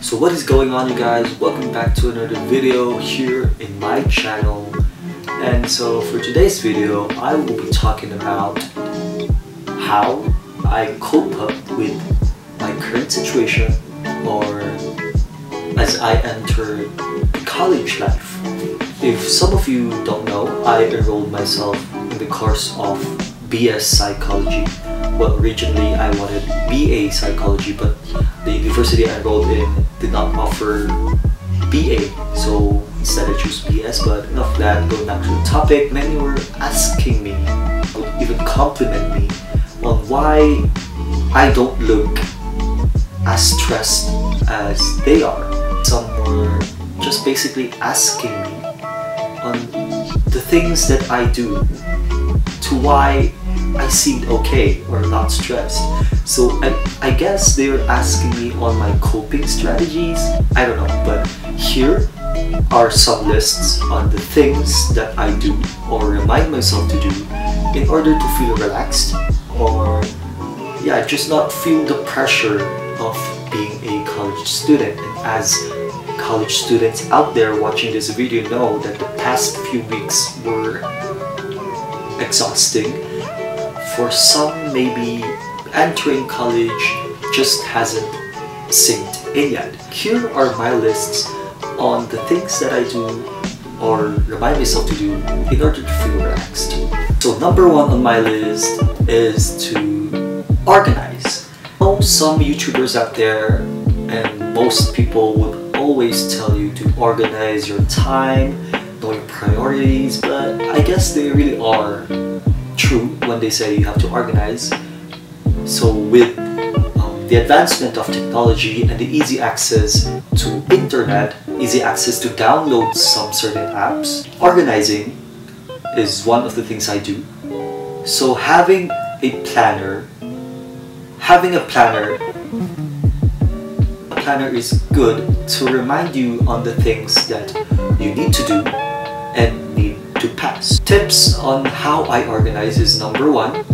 So what is going on, you guys? Welcome back to another video here in my channel. And so for today's video, I will be talking about how I cope up with my current situation, or as I enter college life. If some of you don't know, I enrolled myself in the course of BS Psychology. Well, originally I wanted BA Psychology, but the university I enrolled in did not offer BA, so instead I chose BS. But enough of that, going back to the topic, many were asking me, would even compliment me on why I don't look as stressed as they are. Some were just basically asking me on the things that I do, to why I seemed okay or not stressed. So I guess they're asking me on my coping strategies. I don't know, but here are some lists on the things that I do or remind myself to do in order to feel relaxed, or yeah, just not feel the pressure of being a college student. And as college students out there watching this video know that the past few weeks were exhausting. For some, maybe entering college just hasn't synced in yet. Here are my lists on the things that I do or remind myself to do in order to feel relaxed. So number one on my list is to organize. I know some YouTubers out there and most people would always tell you to organize your time, know your priorities, but I guess they really are true when they say you have to organize. So with the advancement of technology and the easy access to internet, easy access to download some certain apps, organizing is one of the things I do. So having a planner is good to remind you on the things that you need to do and need to pass. Tips on how I organize is: number one,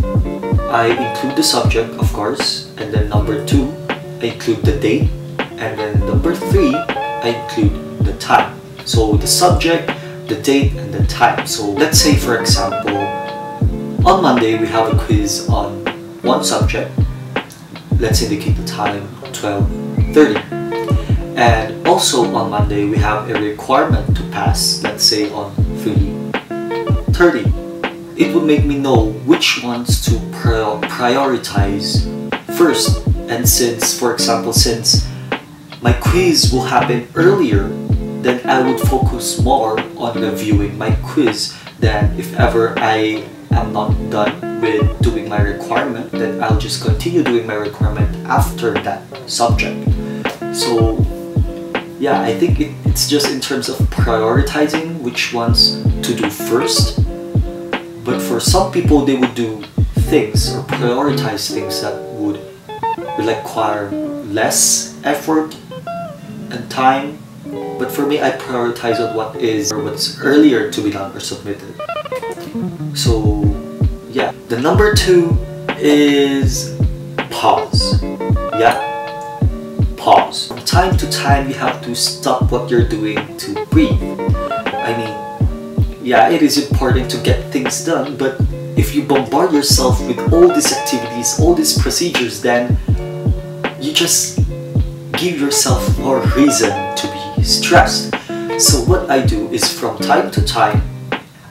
I include the subject, of course, and then number two, I include the date, and then number three, I include the time. So the subject, the date, and the time. So let's say, for example, on Monday we have a quiz on one subject. Let's indicate the time, 12:30. And also on Monday we have a requirement to pass, let's say on 3:30. It would make me know which ones to prioritize first. And since, for example, since my quiz will happen earlier, then I would focus more on reviewing my quiz than if ever I am not done with doing my requirement, then I'll just continue doing my requirement after that subject. So yeah, I think it's just in terms of prioritizing which ones to do first. But for some people, they would do things or prioritize things that would require less effort and time. But for me, I prioritize on what's earlier to be done or submitted. So yeah, the number two is pause. Yeah, pause. From time to time, you have to stop what you're doing to breathe. I mean, yeah, it is important to get things done, but if you bombard yourself with all these activities, all these procedures, then you just give yourself more reason to be stressed. So what I do is, from time to time,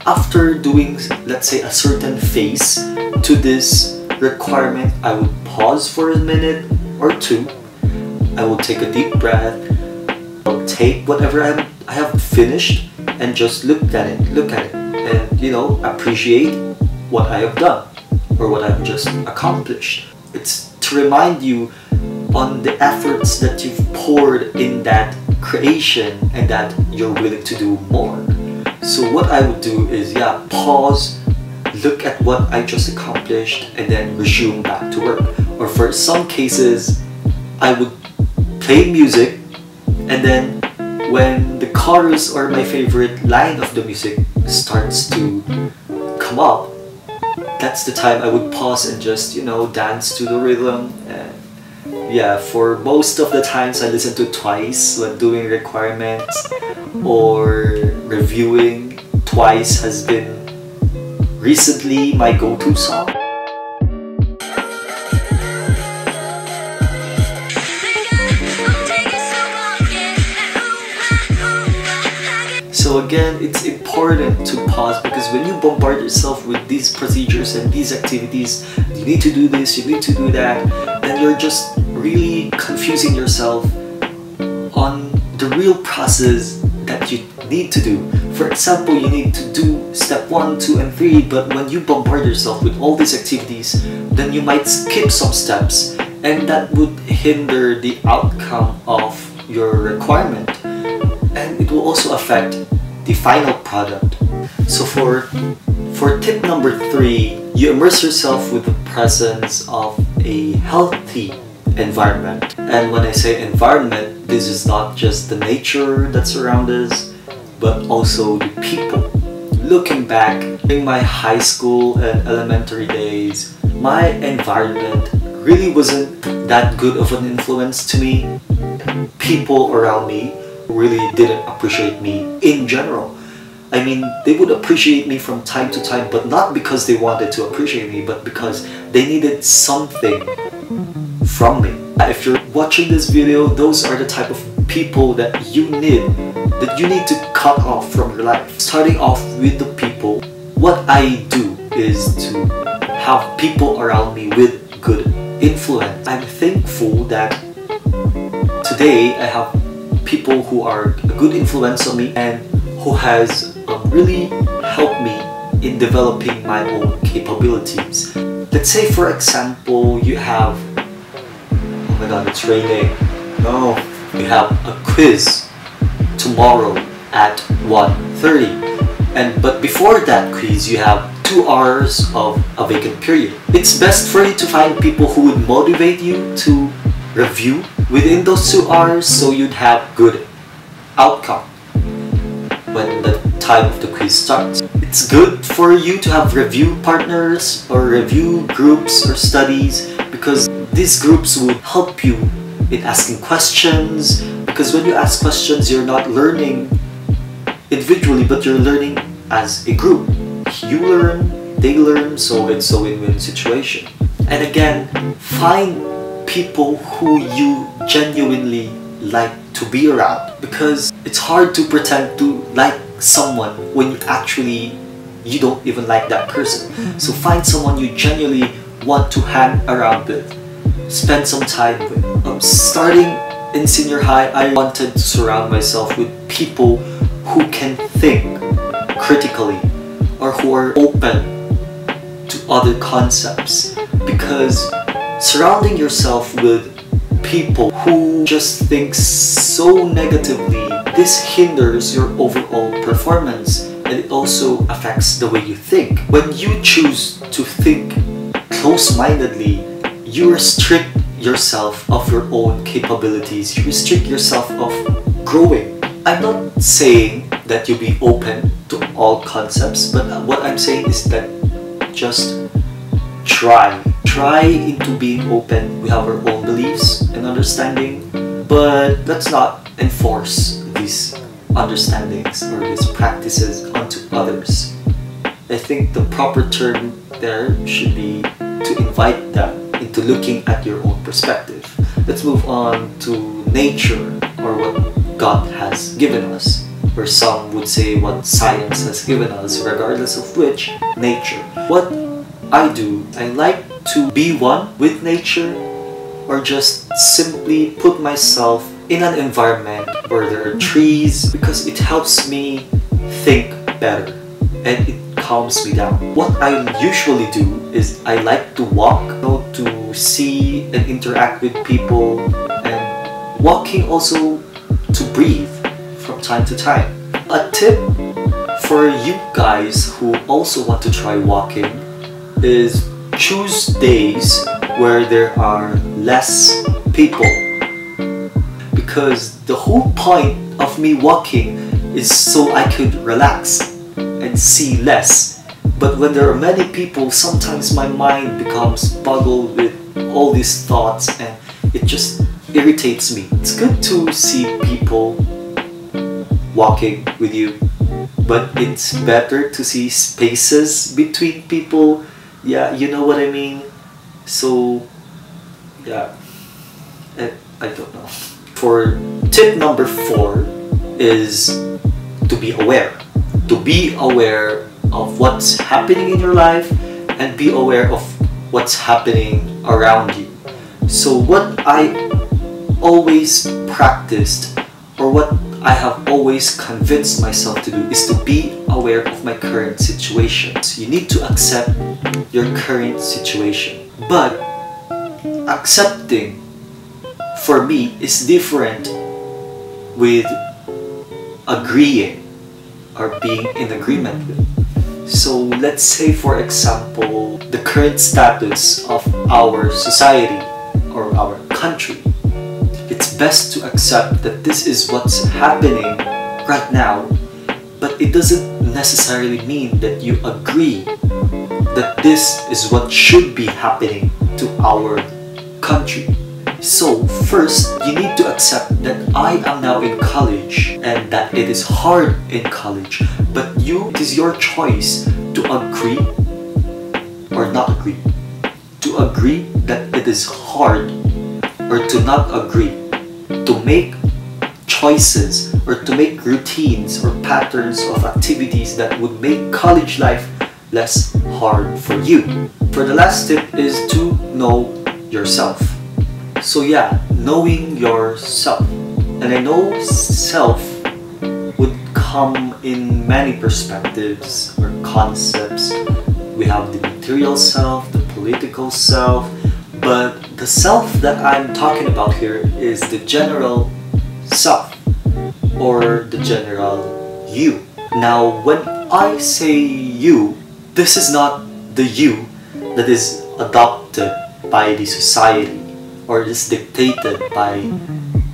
after doing, let's say, a certain phase to this requirement, I would pause for a minute or two. I will take a deep breath. I'll take whatever I have finished and just look at it, and appreciate what I have done or what I've just accomplished. It's to remind you on the efforts that you've poured in that creation and that you're willing to do more. So what I would do is, yeah, pause, look at what I just accomplished, and then resume back to work. Or for some cases, I would play music, and then when the chorus or my favorite line of the music starts to come up, that's the time I would pause and just, dance to the rhythm. And Yeah, for most of the times I listen to twice when doing requirements or reviewing. Twice has been recently my go-to song. So again, it's important to pause, because when you bombard yourself with these procedures and these activities, you need to do this, you need to do that, and you're just really confusing yourself on the real process that you need to do. For example, you need to do step 1, 2, and 3, but when you bombard yourself with all these activities, then you might skip some steps, and that would hinder the outcome of your requirement, and it will also affect the final product. So for tip number 3, you immerse yourself with the presence of a healthy environment. And when I say environment, this is not just the nature that surrounds us, but also the people. Looking back, in my high school and elementary days, my environment really wasn't that good of an influence to me. People around me really didn't appreciate me in general. I mean, they would appreciate me from time to time, but not because they wanted to appreciate me, but because they needed something from me. If you're watching this video, those are the type of people that you need to cut off from your life. Starting off with the people, what I do is to have people around me with good influence. I'm thankful that today I have people who are a good influence on me and who has really helped me in developing my own capabilities. Let's say, for example, you have, oh my god, it's raining. No, you have a quiz tomorrow at 1:30, but before that quiz you have 2 hours of a vacant period. It's best for you to find people who would motivate you to review within those 2 hours, so you'd have good outcome when the time of the quiz starts. It's good for you to have review partners or review groups or studies, because these groups would help you in asking questions, because when you ask questions, you're not learning individually, but you're learning as a group. You learn, they learn, so it's a win-win situation. And again, find people who you genuinely like to be around, because it's hard to pretend to like someone when you don't even like that person. So find someone you genuinely want to hang around with, spend some time with. Starting in senior high, I wanted to surround myself with people who can think critically or who are open to other concepts, because surrounding yourself with people who just think so negatively, this hinders your overall performance, and it also affects the way you think. When you choose to think close-mindedly, you restrict yourself of your own capabilities, you restrict yourself of growing. I'm not saying that you be open to all concepts, but what I'm saying is that just try into being open. We have our own beliefs and understanding, but let's not enforce these understandings or these practices onto others. I think the proper term there should be to invite them into looking at your own perspective. Let's move on to nature, or what God has given us, or some would say what science has given us, regardless of which, nature. What I do, I like to be one with nature, or just simply put myself in an environment where there are trees, because it helps me think better and it calms me down. What I usually do is I like to walk, to see and interact with people, and walking also to breathe from time to time. A tip for you guys who also want to try walking is choose days where there are less people, because the whole point of me walking is so I could relax and see less. But when there are many people, sometimes my mind becomes boggled with all these thoughts, and it just irritates me. It's good to see people walking with you, but it's better to see spaces between people. Yeah, you know what I mean? So, yeah, I don't know. For tip number 4 is to be aware. To be aware of what's happening in your life and be aware of what's happening around you. So what I always practiced, or what I have always convinced myself to do, is to be aware of my current situation. So you need to accept your current situation. But accepting, for me, is different with agreeing or being in agreement with. So let's say, for example, the current status of our society or our country. It's best to accept that this is what's happening right now, but it doesn't necessarily mean that you agree that this is what should be happening to our country. So first, you need to accept that I am now in college and that it is hard in college, but it is your choice to agree or not agree. To agree that it is hard or to not agree. To make choices or to make routines or patterns of activities that would make college life less hard for you. For the last tip is to know yourself. So yeah, knowing yourself. And I know self would come in many perspectives or concepts. We have the material self, the political self, but the self that I'm talking about here is the general self, or the general you. Now, when I say you, this is not the you that is adopted by the society or is dictated by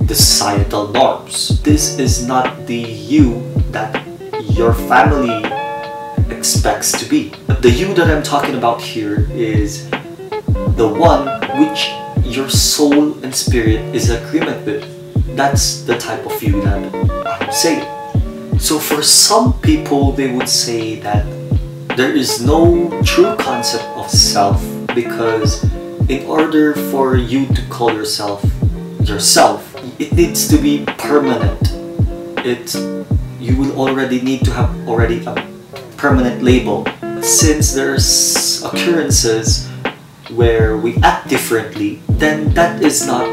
the societal norms. This is not the you that your family expects to be. The you that I'm talking about here is the one which your soul and spirit is in agreement with. That's the type of you that I'm saying. So for some people, they would say that there is no true concept of self, because in order for you to call yourself, it needs to be permanent. You will already need to have a permanent label. Since there's occurrences where we act differently, then that is not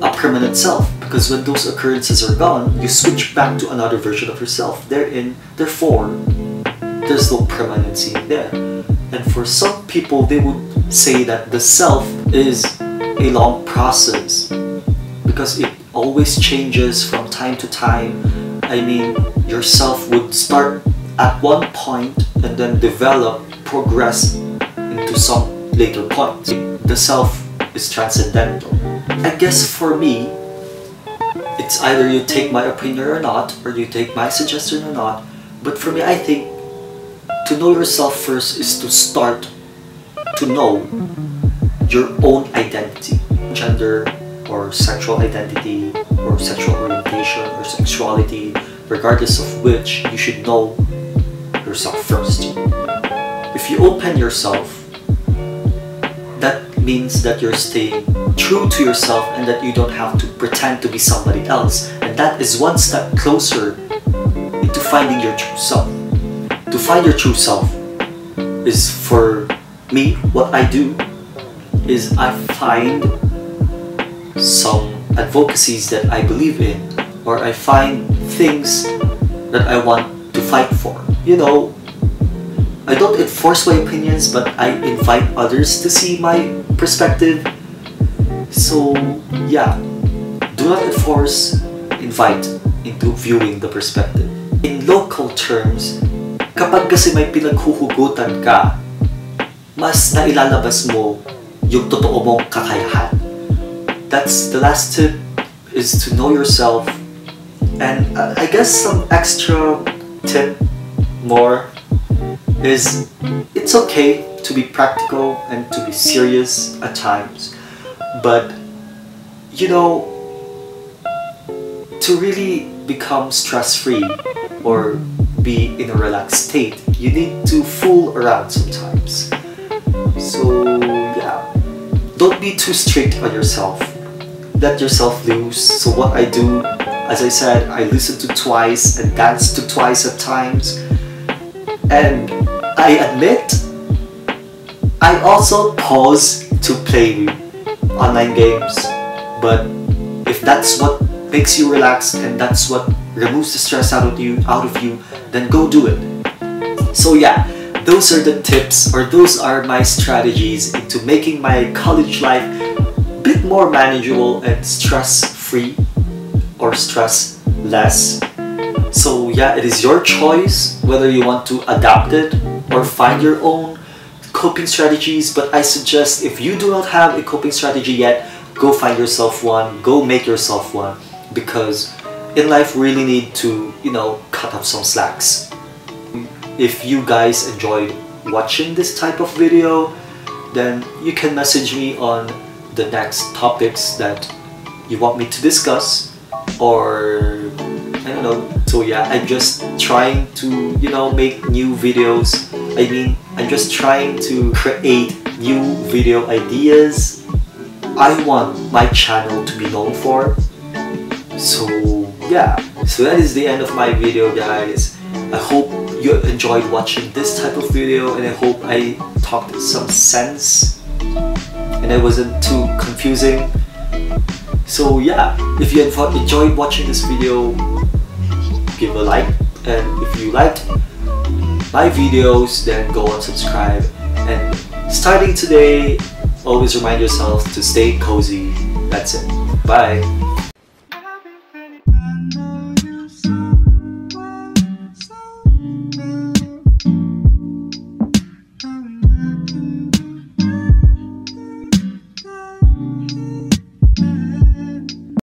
a permanent self, because when those occurrences are gone, you switch back to another version of yourself. Therefore, there's no permanency in there. And for some people, they would say that the self is a long process because it always changes from time to time. I mean, your self would start at one point and then develop, progress into some later point. The self is transcendental. I guess for me, it's either you take my opinion or not, or you take my suggestion or not. But for me, I think to know yourself first is to start to know your own identity, gender or sexual identity or sexual orientation or sexuality, regardless of which, you should know yourself first. If you open yourself, that means that you're staying true to yourself and that you don't have to pretend to be somebody else. And that is one step closer into finding your true self. To find your true self is, for me, what I do is I find some advocacies that I believe in, or I find things that I want to fight for. You know, I don't enforce my opinions, but I invite others to see my perspective. So yeah, do not enforce, invite into viewing the perspective. In local terms, kapag kasi may pinaghuhugutan ka, mas nailalabas mo yung totoo mong kakayahan. That's the last tip, is to know yourself. And I guess some extra tip more is, it's okay to be practical and to be serious at times, but you know, to really become stress-free or be in a relaxed state, you need to fool around sometimes. So yeah, don't be too strict on yourself. Let yourself loose. So what I do, as I said, I listen to twice and dance to twice at times. And I admit, I also pause to play online games. But if that's what makes you relax and that's what removes the stress out of you, then go do it. So yeah, those are the tips, or those are my strategies into making my college life a bit more manageable and stress-free or stress-less. So yeah, it is your choice whether you want to adapt it or find your own coping strategies. But I suggest, if you do not have a coping strategy yet, go find yourself one, go make yourself one, because in life we really need to, you know, cut off some slacks. If you guys enjoyed watching this type of video, then you can message me on the next topics that you want me to discuss, or I don't know. So yeah, I'm just trying to, you know, make new videos. I'm just trying to create new video ideas I want my channel to be known for. So yeah, so that is the end of my video, guys. I hope you enjoyed watching this type of video, and I hope I talked some sense and I wasn't too confusing. So yeah, if you enjoyed watching this video, give a like, and if you liked my videos, then go and subscribe. And starting today, always remind yourself to stay cozy. That's it. Bye.